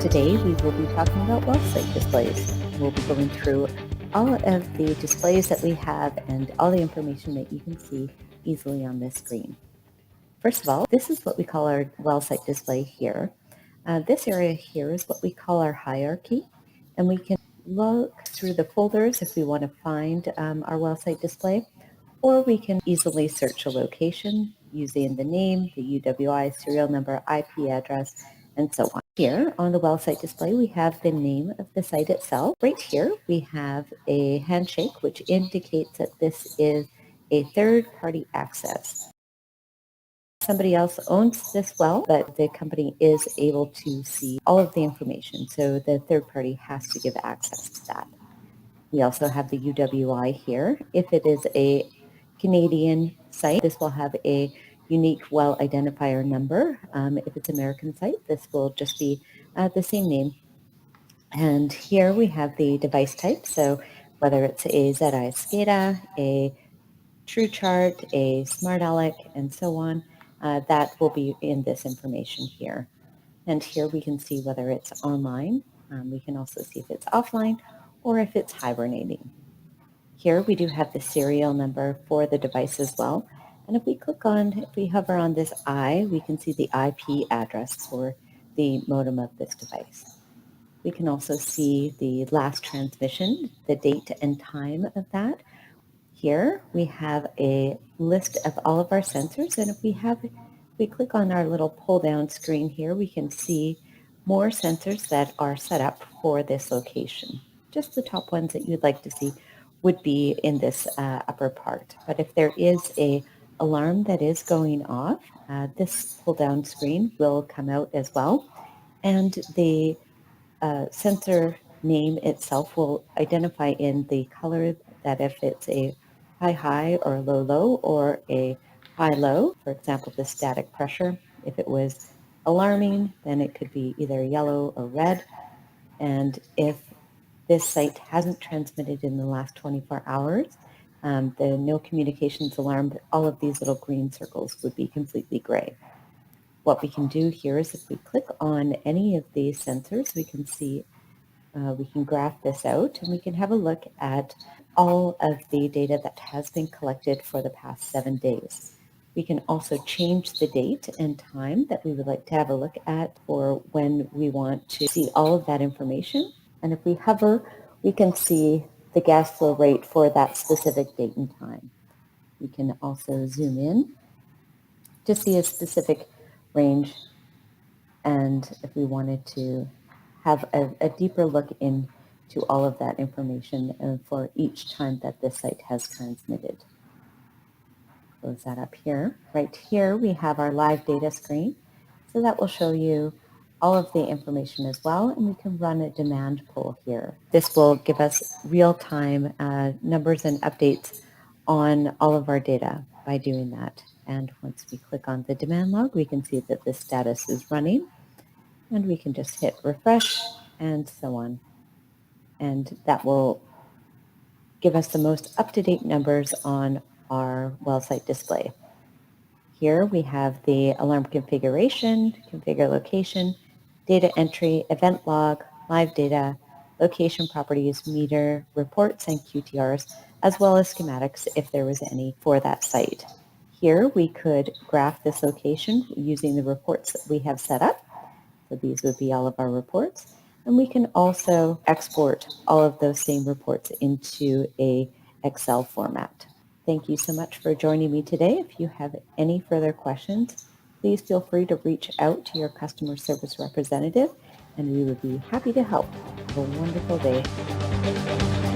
Today we will be talking about well site displays. We'll be going through all of the displays that we have and all the information that you can see easily on this screen. First of all, this is what we call our well site display here. This area here is what we call our hierarchy, and we can look through the folders if we want to find our well site display, or we can easily search a location using the name, the UWI, serial number, IP address, and so on. Here on the well site display, we have the name of the site itself. Right here, we have a handshake, which indicates that this is a third-party access. Somebody else owns this well, but the company is able to see all of the information, so the third party has to give access to that. We also have the UWI here. If it is a Canadian site, this will have a unique well identifier number. If it's American site, this will just be the same name. And here we have the device type. So whether it's a Zedi SCADA, a TrueChart, a Smart Alec, and so on, that will be in this information here. And here we can see whether it's online. We can also see if it's offline or if it's hibernating. Here we do have the serial number for the device as well. And if we hover on this I, we can see the IP address for the modem of this device. We can also see the last transmission, the date and time of that. Here we have a list of all of our sensors, and if we click on our little pull down screen here, we can see more sensors that are set up for this location. Just the top ones that you'd like to see would be in this upper part. But if there is a alarm that is going off, this pull down screen will come out as well, and the sensor name itself will identify in the color that if it's a high or low or a high-low, for example, the static pressure. If it was alarming, then it could be either yellow or red. And if this site hasn't transmitted in the last 24 hours, the no communications alarm, all of these little green circles would be completely gray. What we can do here is if we click on any of these sensors, we can see, we can graph this out, and we can have a look at all of the data that has been collected for the past 7 days. We can also change the date and time that we would like to have a look at for when we want to see all of that information. And if we hover, we can see the gas flow rate for that specific date and time. We can also zoom in to see a specific range, and if we wanted to have a deeper look into all of that information for each time that this site has transmitted. Close that up here. Right here we have our live data screen, so that will show you all of the information as well, and we can run a demand poll here. This will give us real-time numbers and updates on all of our data by doing that. And once we click on the demand log, we can see that the status is running, and we can just hit refresh and so on. And that will give us the most up-to-date numbers on our well site display. Here we have the alarm configuration, configure location, data entry, event log, live data, location properties, meter, reports, and QTRs, as well as schematics if there was any for that site. Here we could graph this location using the reports that we have set up. So these would be all of our reports. And we can also export all of those same reports into a Excel format. Thank you so much for joining me today. If you have any further questions, please feel free to reach out to your customer service representative, and we would be happy to help. Have a wonderful day.